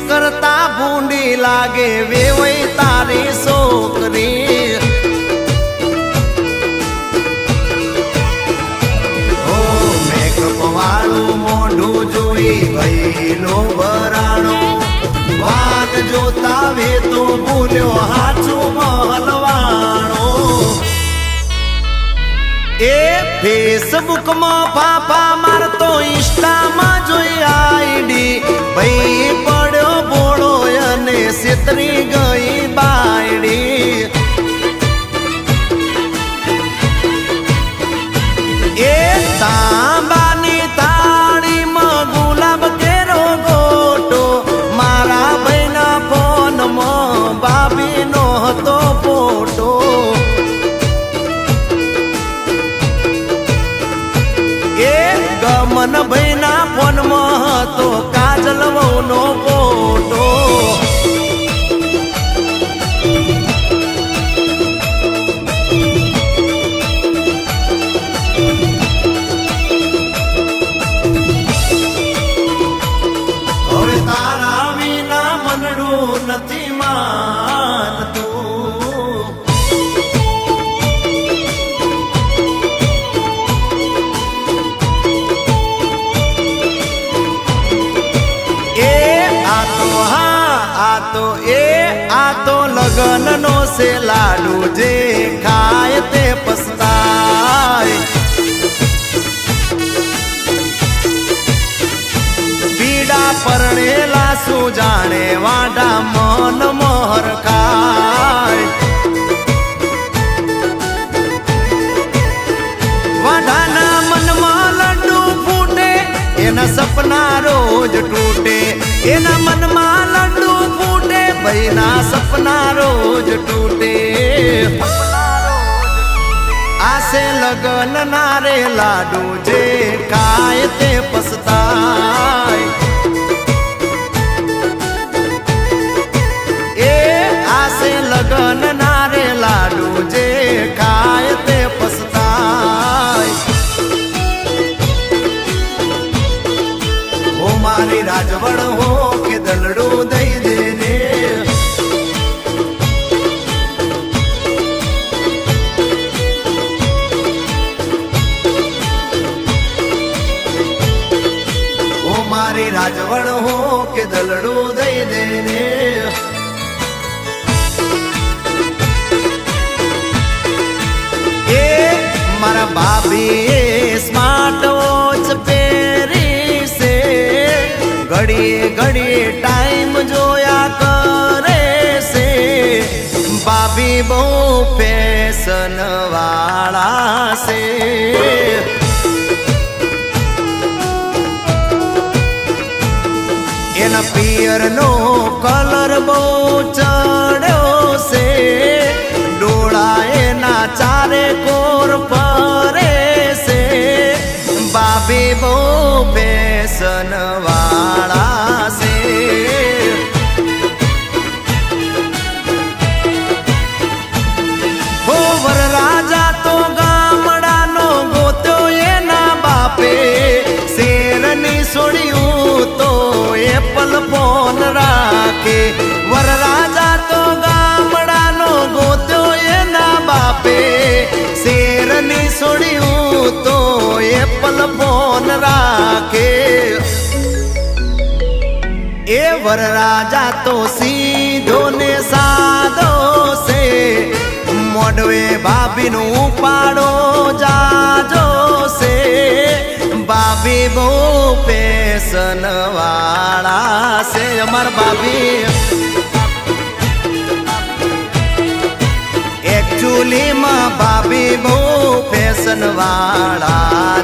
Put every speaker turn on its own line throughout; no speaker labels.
करता बूंदी लागे वे वही तारी सोकरी ओ मेकअप वालू मोढू जोई भईलो बराणो वाग जोता वे तो बोल्यो हाचो महलवाणो ए फेसबुक में पापा मार तो इंस्टा में जोई आईडी भई पड़ो बोलो अने सितरी गई बायडी ए तांबानी ताड़ी में गुलाब केरो गोटो मारा भाईना फोन में बाबी नो हतो फोटो गमन भईना फोन में तो काजल नो फोटो હવે તારા વિના મનડું નથી માનતું लगन नो से लाडू जे खाए ते पछताए पीड़ा परणेला सु जाने वाडा मन मोहर खाए वाडाना मन में लड्डू फूटे एना सपना रोज टूटे एना मन में लड्डू फूटे भईना सपना रोज टूटे आसे लगन नारे लाडू जे खाए ते पछताए ए आसे लगन नारे लाडू जे खाए ते पछताए ओ मारी राजवड़ हो के दलड़ो दई दे मारी राजवड़ हो के दलड़ू दई देने ए मारा भाभी स्मार्ट वॉच पेरी से घड़िए घड़िए टाइम जोया करे से भाभी बहु फैशन वाला से एना पियर नो कलर बहु चढ़ो से डोळा एना चारे कोर परे से बाबी बहु फैशन वाला से हो वर राजा तो गामड़ा नो गोत्यो एना बापे शेरनी सोड़ियूं तो एप्पल फोन राखे तो एप्पल फोन राखे ए वरराजा तो सीधो ने सादो से मोडवे भाभी नु पाड़ो जाजो से भाभी बो पेशन वाला से अमर भाभी एक्चुअली माँ भाभी बो पेशन वाला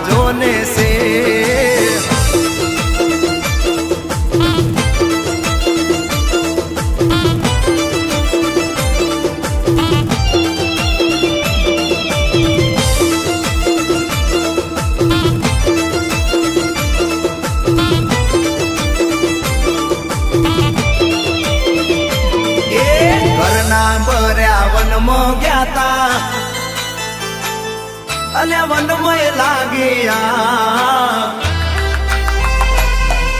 जोने से अले वनमय लागिया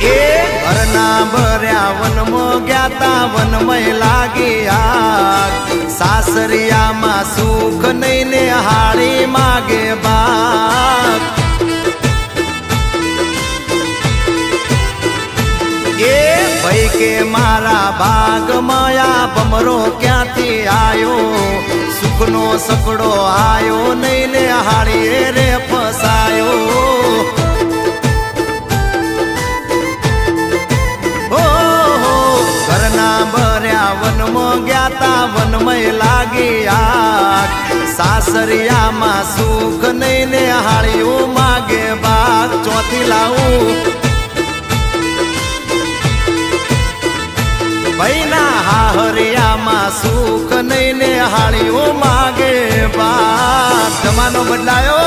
ए घरना भर्या वनमा ग्याता वनमय लागिया सासरिया मा सुख नहीं ने हाड़ी मागे बाप ए भाई के मारा भाग माया बमरो क्या थी आयो सुखनो सकड़ो आयो नहीं ने हाड़ी रे फसायो हो घरना भर्या वन में ग्याता वन में लागी आग सासरिया मा सुख नहीं ने हाड़ियो मागे बाग चौथी लाऊ भैना हाहरिया मा सुख नहीं ने हाड़ियो मागे बात जमानो बदलायो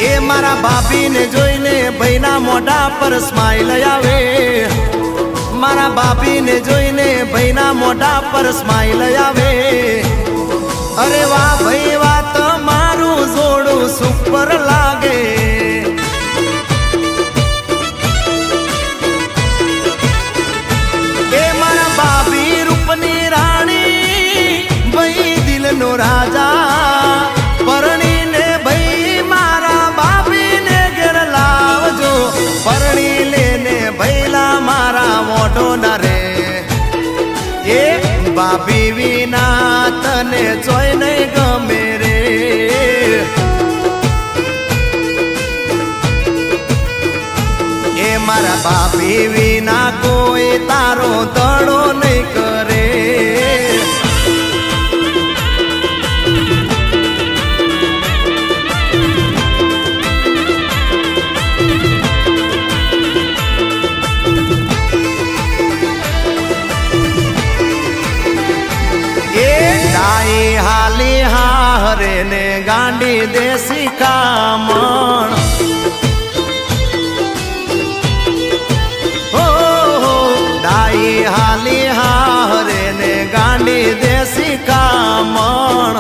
ए मारा भाभी ने जोईने भैना मोढा पर स्माइल आवे मारा भाभी ने जोईने भैना मोढा पर स्माइल आवे अरे वाह भाई वाह तो मारू जोड़ू सुपर लागे ए मारा भाभी रूपनी रानी भाई दिल नो राजा परणी ने भाई मारा भाभी ने घेर लावजो परणी लेने भैला मारा मोटो न रे ए भाभी विना तने चोय नहीं गमे रे ए मारा भाभी विना कोई तारो दड़ो नहीं करे हाली हारे ने गांडी देसी कामण हो डाई हाली हारे ने गांडी देसी कामण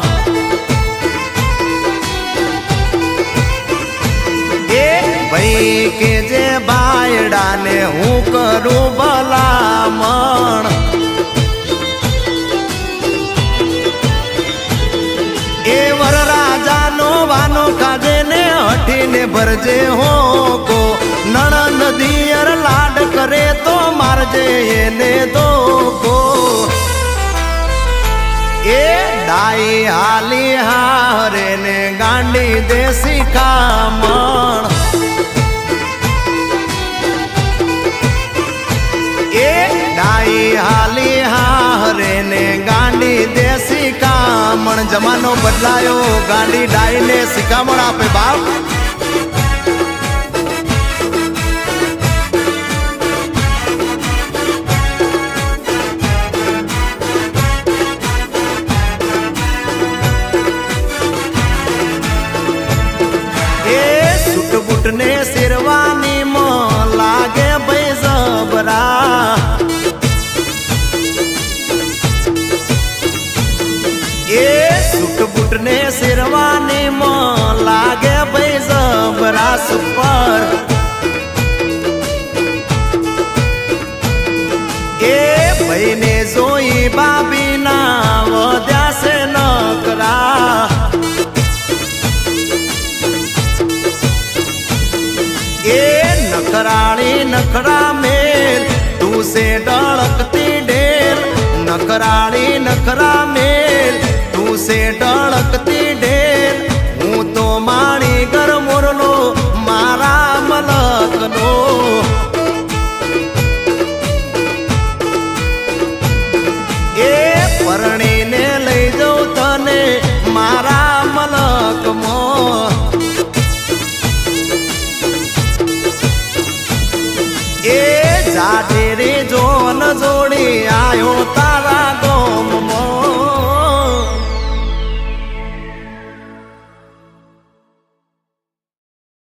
ए भाई के जे बायडा ने हूँ करूँ भलामण ए वर राजा नो वानो काजे ने हठी ने भरजे हो को नणन दियर लाड करे तो मारजे ने दो को ए डाई हाली हारे ने गांडी देसी कामण ए डाई हाली हारे ने गांडी देसी कामण जमानो बदलायो गांडी डाई ने सिकामण आपे बाप ए सुट बुट ने शेरवानी मो लागे भाई जबरा ए सुट बुट ने शेरवानी मो लागे भाई जबरा પર એ ભાઈને જોઈ બાબીના વધ્યા છે નકરા એ નખરાણી નખરા મેલ તું સે ડળકતી ઢેલ નખરાણી નખરા મેલ તું સે ડળકતી ઢેલ હું તો માણી ગર મોરલો મારા મલકનો